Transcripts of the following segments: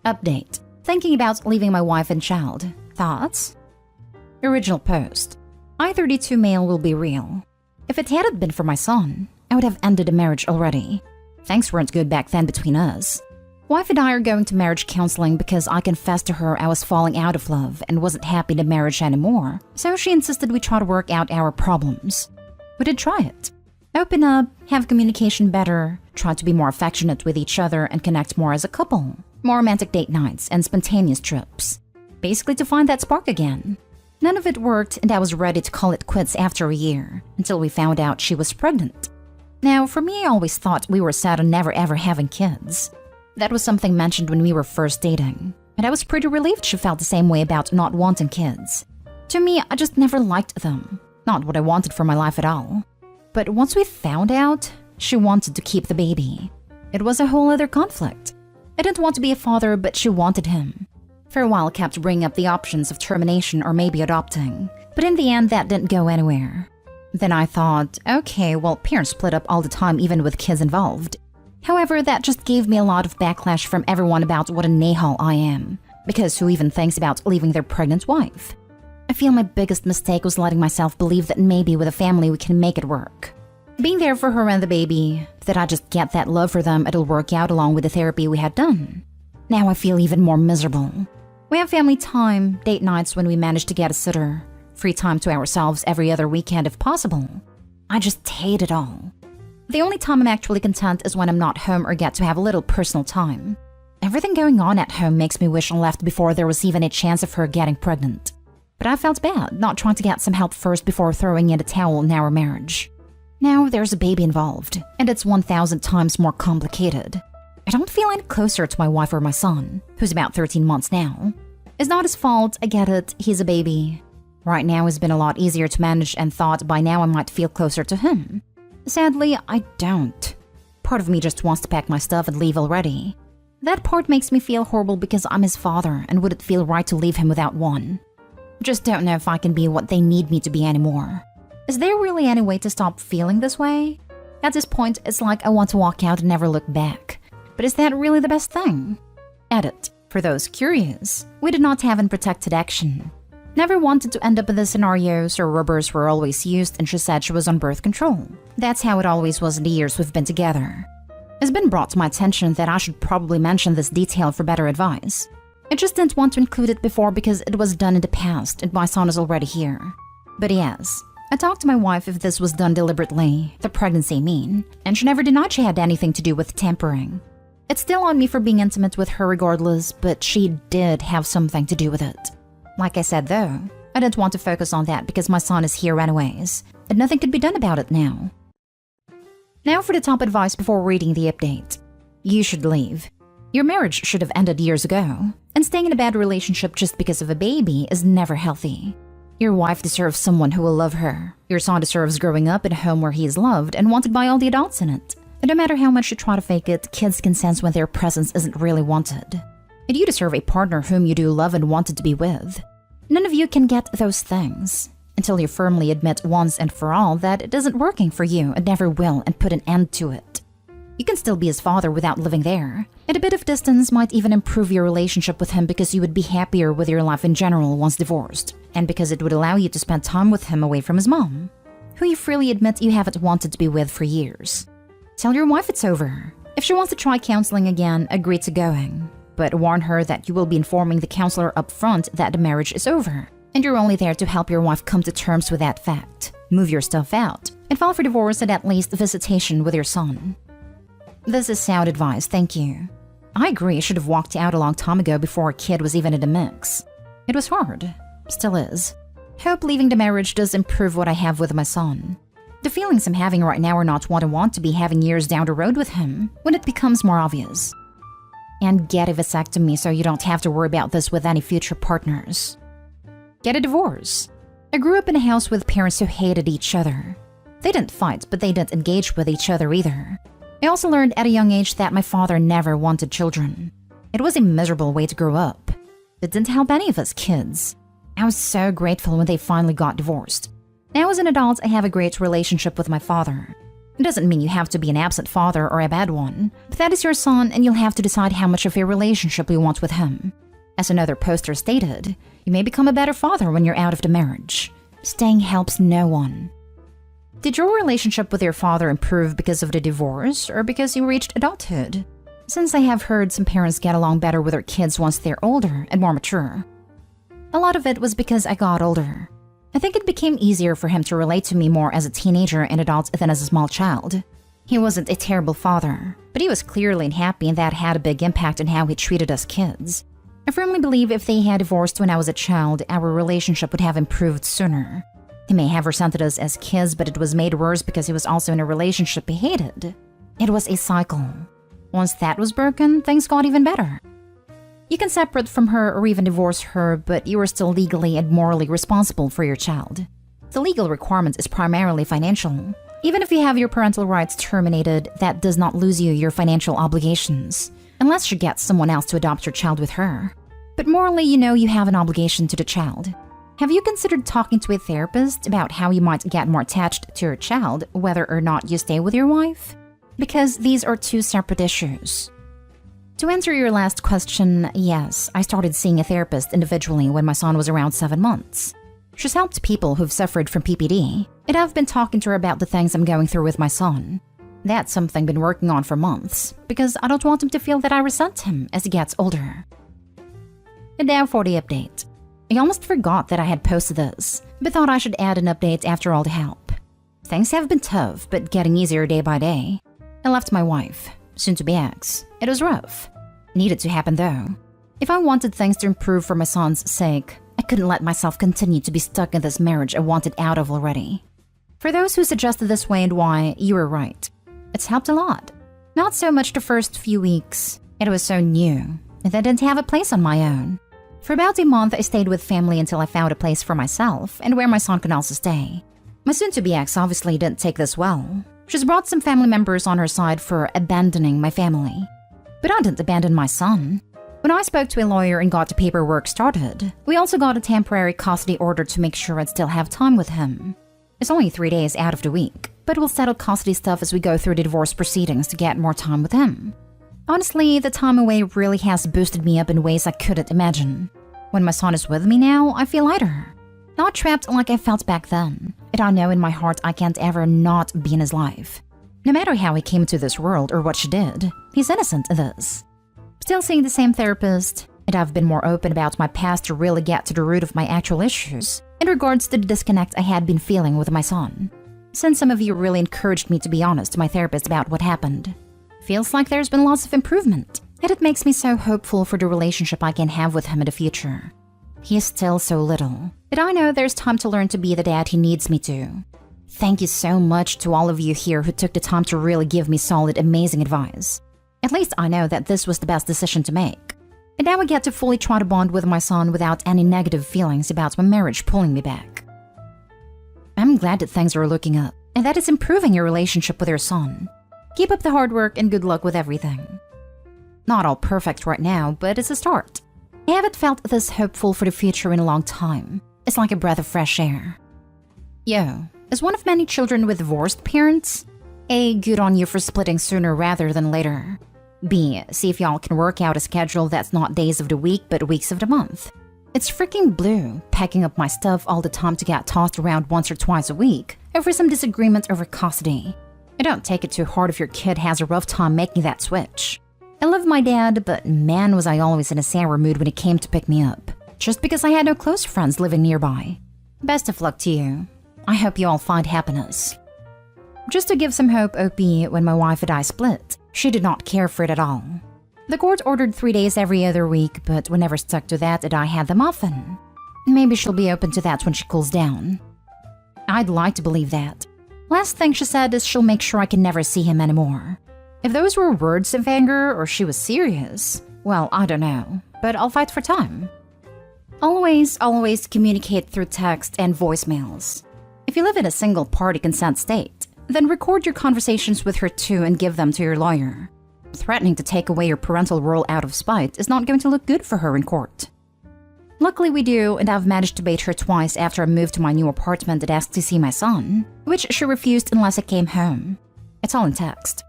Update. Thinking about leaving my wife and child. Thoughts? Original post. I-32 male will be real. If it hadn't been for my son, I would have ended the marriage already. Things weren't good back then between us. Wife and I are going to marriage counseling because I confessed to her I was falling out of love and wasn't happy in the marriage anymore, so she insisted we try to work out our problems. We did try it. Open up, have communication better, try to be more affectionate with each other and connect more as a couple. More romantic date nights and spontaneous trips. Basically to find that spark again. None of it worked and I was ready to call it quits after a year, until we found out she was pregnant. Now, for me, I always thought we were set on never ever having kids. That was something mentioned when we were first dating, and I was pretty relieved she felt the same way about not wanting kids. To me, I just never liked them. Not what I wanted for my life at all. But once we found out, she wanted to keep the baby. It was a whole other conflict. I didn't want to be a father, but she wanted him. For a while, I kept bringing up the options of termination or maybe adopting, but in the end, that didn't go anywhere. Then I thought, okay, well, parents split up all the time even with kids involved. However, that just gave me a lot of backlash from everyone about what a nahal I am, because who even thinks about leaving their pregnant wife? I feel my biggest mistake was letting myself believe that maybe with a family we can make it work. Being there for her and the baby, that I just get that love for them, it'll work out along with the therapy we had done. Now I feel even more miserable. We have family time, date nights when we manage to get a sitter, free time to ourselves every other weekend if possible. I just hate it all. The only time I'm actually content is when I'm not home or get to have a little personal time. Everything going on at home makes me wish I left before there was even a chance of her getting pregnant. But I felt bad not trying to get some help first before throwing in a towel in our marriage. Now there's a baby involved, and it's 1,000 times more complicated. I don't feel any closer to my wife or my son, who's about 13 months now. It's not his fault, I get it, he's a baby. Right now it's been a lot easier to manage and thought by now I might feel closer to him. Sadly, I don't. Part of me just wants to pack my stuff and leave already. That part makes me feel horrible because I'm his father and would it feel right to leave him without one? Just don't know if I can be what they need me to be anymore. Is there really any way to stop feeling this way? At this point, it's like I want to walk out and never look back. But is that really the best thing? Edit. For those curious, we did not have unprotected action. Never wanted to end up in the scenarios where rubbers were always used and she said she was on birth control. That's how it always was in the years we've been together. It's been brought to my attention that I should probably mention this detail for better advice. I just didn't want to include it before because it was done in the past and my son is already here. But yes, I talked to my wife if this was done deliberately, the pregnancy I mean, and she never denied she had anything to do with tampering. It's still on me for being intimate with her regardless, but she did have something to do with it. Like I said though, I didn't want to focus on that because my son is here anyways, and nothing could be done about it now. Now for the top advice before reading the update. You should leave. Your marriage should have ended years ago, and staying in a bad relationship just because of a baby is never healthy. Your wife deserves someone who will love her. Your son deserves growing up in a home where he is loved and wanted by all the adults in it. And no matter how much you try to fake it, kids can sense when their presence isn't really wanted. And you deserve a partner whom you do love and wanted to be with. None of you can get those things until you firmly admit once and for all that it isn't working for you and never will and put an end to it. You can still be his father without living there, and a bit of distance might even improve your relationship with him because you would be happier with your life in general once divorced, and because it would allow you to spend time with him away from his mom, who you freely admit you haven't wanted to be with for years. Tell your wife it's over. If she wants to try counseling again, agree to going. But warn her that you will be informing the counselor up front that the marriage is over, and you're only there to help your wife come to terms with that fact. Move your stuff out, and file for divorce and at least visitation with your son. This is sound advice, thank you. I agree I should have walked out a long time ago before a kid was even in the mix. It was hard. Still is. Hope leaving the marriage does improve what I have with my son. The feelings I'm having right now are not what I want to be having years down the road with him, when it becomes more obvious. And get a vasectomy so you don't have to worry about this with any future partners. Get a divorce. I grew up in a house with parents who hated each other. They didn't fight, but they didn't engage with each other either. I also learned at a young age that my father never wanted children. It was a miserable way to grow up. It didn't help any of us kids. I was so grateful when they finally got divorced. Now as an adult, I have a great relationship with my father. It doesn't mean you have to be an absent father or a bad one, but that is your son and you'll have to decide how much of a relationship you want with him. As another poster stated, you may become a better father when you're out of the marriage. Staying helps no one. Did your relationship with your father improve because of the divorce or because you reached adulthood? Since I have heard some parents get along better with their kids once they're older and more mature. A lot of it was because I got older. I think it became easier for him to relate to me more as a teenager and adult than as a small child. He wasn't a terrible father, but he was clearly unhappy and that had a big impact on how he treated us kids. I firmly believe if they had divorced when I was a child, our relationship would have improved sooner. He may have resented us as kids, but it was made worse because he was also in a relationship he hated. It was a cycle. Once that was broken, things got even better. You can separate from her or even divorce her, but you are still legally and morally responsible for your child. The legal requirement is primarily financial. Even if you have your parental rights terminated, that does not lose you your financial obligations, unless you get someone else to adopt your child with her. But morally, you know you have an obligation to the child. Have you considered talking to a therapist about how you might get more attached to your child, whether or not you stay with your wife? Because these are two separate issues. To answer your last question, yes, I started seeing a therapist individually when my son was around 7 months. She's helped people who've suffered from PPD, and I've been talking to her about the things I'm going through with my son. That's something I've been working on for months, because I don't want him to feel that I resent him as he gets older. And now for the update. I almost forgot that I had posted this, but thought I should add an update after all the help. Things have been tough, but getting easier day by day. I left my wife, soon to be ex. It was rough. Needed to happen though. If I wanted things to improve for my son's sake, I couldn't let myself continue to be stuck in this marriage I wanted out of already. For those who suggested this way and why, you were right. It's helped a lot. Not so much the first few weeks. It was so new, and I didn't have a place on my own. For about a month, I stayed with family until I found a place for myself and where my son could also stay. My soon-to-be ex obviously didn't take this well. She's brought some family members on her side for abandoning my family. But I didn't abandon my son. When I spoke to a lawyer and got the paperwork started, we also got a temporary custody order to make sure I'd still have time with him. It's only 3 days out of the week, but we'll settle custody stuff as we go through the divorce proceedings to get more time with him. Honestly, the time away really has boosted me up in ways I couldn't imagine. When my son is with me now, I feel lighter. Not trapped like I felt back then, and I know in my heart I can't ever not be in his life. No matter how he came to this world or what she did, he's innocent in this. Still seeing the same therapist, and I've been more open about my past to really get to the root of my actual issues in regards to the disconnect I had been feeling with my son. Since some of you really encouraged me to be honest to my therapist about what happened. Feels like there's been lots of improvement, and it makes me so hopeful for the relationship I can have with him in the future. He is still so little, but I know there's time to learn to be the dad he needs me to. Thank you so much to all of you here who took the time to really give me solid, amazing advice. At least I know that this was the best decision to make. And now I get to fully try to bond with my son without any negative feelings about my marriage pulling me back. I'm glad that things are looking up, and that it's improving your relationship with your son. Keep up the hard work and good luck with everything. Not all perfect right now, but it's a start. I haven't felt this hopeful for the future in a long time. It's like a breath of fresh air. Yo, as one of many children with divorced parents, A, good on you for splitting sooner rather than later. B, see if y'all can work out a schedule that's not days of the week but weeks of the month. It's freaking blue, packing up my stuff all the time to get tossed around once or twice a week over some disagreement over custody. I don't take it too hard if your kid has a rough time making that switch. I love my dad, but man was I always in a sour mood when it came to pick me up, just because I had no close friends living nearby. Best of luck to you. I hope you all find happiness. Just to give some hope, OP, when my wife and I split, she did not care for it at all. The court ordered 3 days every other week, but we never stuck to that and I had them often. Maybe she'll be open to that when she cools down. I'd like to believe that. Last thing she said is she'll make sure I can never see him anymore. If those were words of anger or she was serious, well, I don't know, but I'll fight for time. Always communicate through text and voicemails. If you live in a single-party consent state, then record your conversations with her too and give them to your lawyer. Threatening to take away your parental role out of spite is not going to look good for her in court. Luckily we do, and I've managed to bait her twice after I moved to my new apartment and asked to see my son, which she refused unless I came home. It's all in text.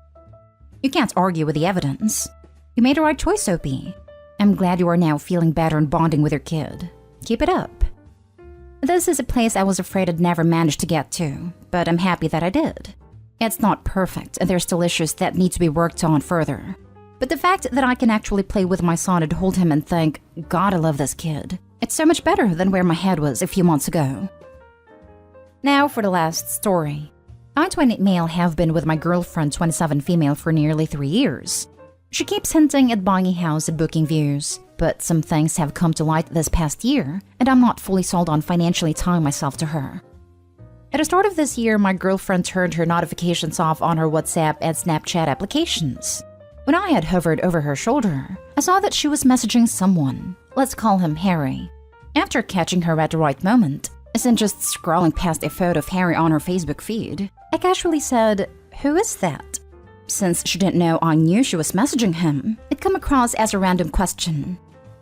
You can't argue with the evidence. You made the right choice, Soapy. I'm glad you are now feeling better and bonding with your kid. Keep it up. This is a place I was afraid I'd never manage to get to, but I'm happy that I did. It's not perfect, and there's still issues that need to be worked on further. But the fact that I can actually play with my son and hold him and think, God, I love this kid, it's so much better than where my head was a few months ago. Now for the last story. I, 28 male, have been with my girlfriend, 27 female, for nearly 3 years. She keeps hinting at buying a house and booking views, but some things have come to light this past year, and I'm not fully sold on financially tying myself to her. At the start of this year, my girlfriend turned her notifications off on her WhatsApp and Snapchat applications. When I had hovered over her shoulder, I saw that she was messaging someone. Let's call him Harry. After catching her at the right moment, as in just scrolling past a photo of Harry on her Facebook feed, I casually said, "Who is that?" Since she didn't know I knew she was messaging him, it came across as a random question.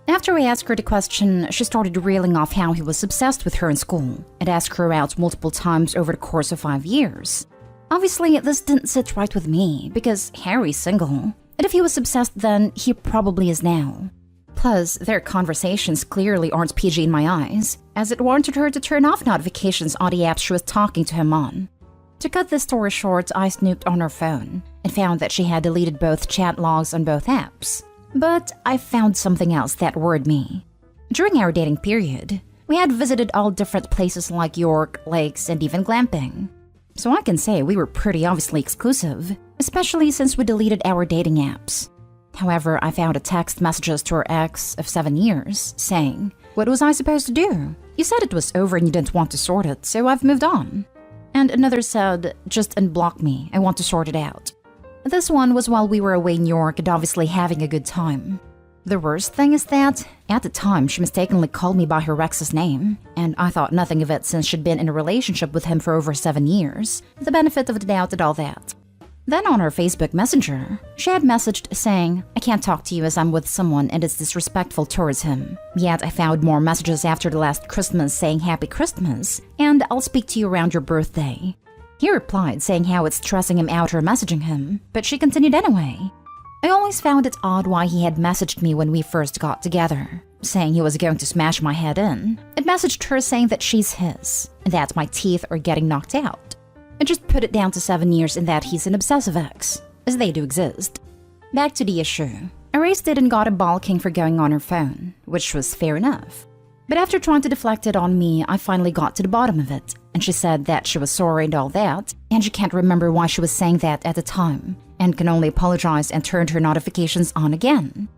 After I asked her the question, she started reeling off how he was obsessed with her in school and asked her out multiple times over the course of 5 years. Obviously, this didn't sit right with me because Harry's single, and if he was obsessed then, he probably is now. Plus, their conversations clearly aren't PG in my eyes, as it warranted her to turn off notifications on the apps she was talking to him on. To cut this story short, I snooped on her phone and found that she had deleted both chat logs on both apps. But I found something else that worried me. During our dating period, we had visited all different places like York, lakes, and even glamping. So I can say we were pretty obviously exclusive, especially since we deleted our dating apps. However, I found a text messages to her ex of 7 years saying, "What was I supposed to do? You said it was over and you didn't want to sort it, so I've moved on." And another said, "Just unblock me, I want to sort it out." This one was while we were away in New York and obviously having a good time. The worst thing is that, at the time, she mistakenly called me by her ex's name, and I thought nothing of it since she'd been in a relationship with him for over 7 years, the benefit of the doubt and all that. Then on her Facebook Messenger, she had messaged saying, "I can't talk to you as I'm with someone and it's disrespectful towards him." Yet I found more messages after the last Christmas saying Happy Christmas, and I'll speak to you around your birthday. He replied saying how it's stressing him out her messaging him, but she continued anyway. I always found it odd why he had messaged me when we first got together, saying he was going to smash my head in, and messaged her saying that she's his, and that my teeth are getting knocked out. I just put it down to 7 years and that he's an obsessive ex, as they do exist. Back to the issue. I raised it and got a balking for going on her phone, which was fair enough. But after trying to deflect it on me, I finally got to the bottom of it, and she said that she was sorry and all that, and she can't remember why she was saying that at the time, and can only apologize and turned her notifications on again.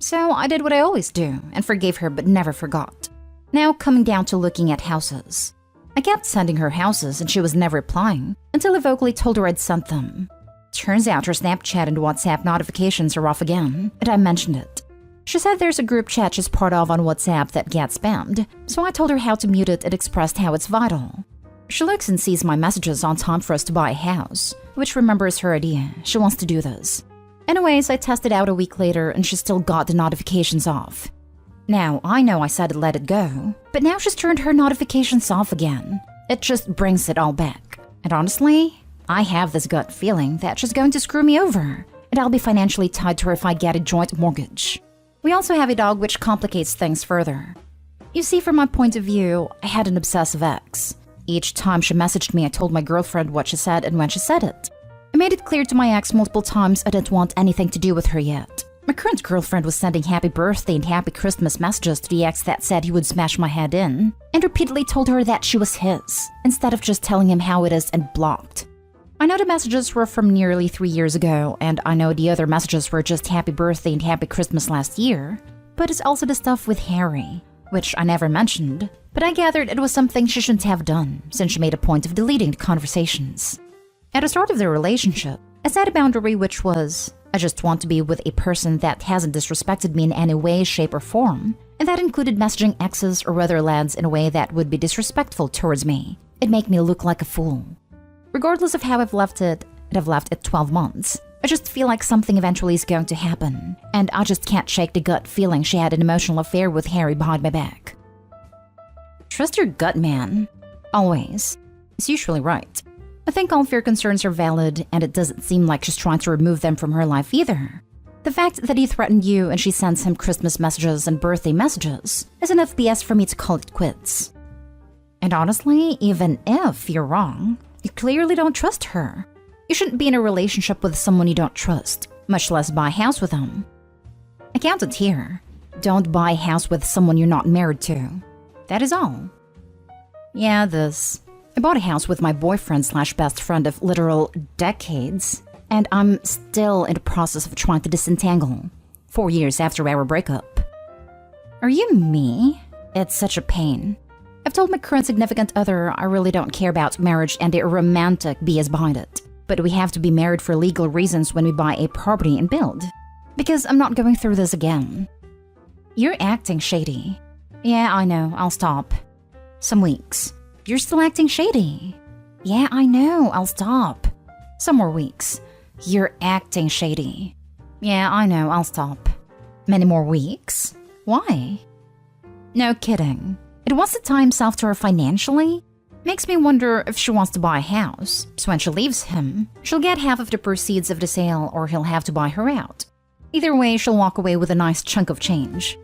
So I did what I always do, and forgave her but never forgot. Now coming down to looking at houses. I kept sending her houses and she was never replying, until I vocally told her I'd sent them. Turns out her Snapchat and WhatsApp notifications are off again, and I mentioned it. She said there's a group chat she's part of on WhatsApp that gets spammed, so I told her how to mute it and expressed how it's vital. She looks and sees my messages on time for us to buy a house, which remembers her idea. She wants to do this. Anyways, I tested out a week later and she still got the notifications off. Now, I know I said let it go, but now she's turned her notifications off again. It just brings it all back. And honestly, I have this gut feeling that she's going to screw me over, and I'll be financially tied to her if I get a joint mortgage. We also have a dog, which complicates things further. You see, from my point of view, I had an obsessive ex. Each time she messaged me, I told my girlfriend what she said and when she said it. I made it clear to my ex multiple times I didn't want anything to do with her yet. My current girlfriend was sending happy birthday and happy Christmas messages to the ex that said he would smash my head in, and repeatedly told her that she was his, instead of just telling him how it is and blocked. I know the messages were from nearly 3 years ago, and I know the other messages were just happy birthday and happy Christmas last year, but it's also the stuff with Harry, which I never mentioned, but I gathered it was something she shouldn't have done, since she made a point of deleting the conversations. At the start of their relationship, I set a boundary which was, I just want to be with a person that hasn't disrespected me in any way, shape, or form, and that included messaging exes or other lads in a way that would be disrespectful towards me. It'd make me look like a fool. Regardless of how I've left it, and I've left it 12 months, I just feel like something eventually is going to happen, and I just can't shake the gut feeling she had an emotional affair with Harry behind my back. Trust your gut, man. Always. It's usually right. I think all of your concerns are valid, and it doesn't seem like she's trying to remove them from her life either. The fact that he threatened you and she sends him Christmas messages and birthday messages is enough BS for me to call it quits. And honestly, even if you're wrong, you clearly don't trust her. You shouldn't be in a relationship with someone you don't trust, much less buy a house with them. Accountant here. Don't buy a house with someone you're not married to. That is all. Yeah, this. I bought a house with my boyfriend/best friend of literal decades, and I'm still in the process of trying to disentangle, 4 years after our breakup. Are you me? It's such a pain. I've told my current significant other I really don't care about marriage and the romantic BS behind it. But we have to be married for legal reasons when we buy a property and build. Because I'm not going through this again. You're acting shady. Yeah, I know, I'll stop. Some weeks. You're still acting shady. Yeah, I know, I'll stop. Some more weeks. You're acting shady. Yeah, I know, I'll stop. Many more weeks? Why? No kidding. It wants to tie himself to her financially? Makes me wonder if she wants to buy a house, so when she leaves him, she'll get half of the proceeds of the sale or he'll have to buy her out. Either way, she'll walk away with a nice chunk of change.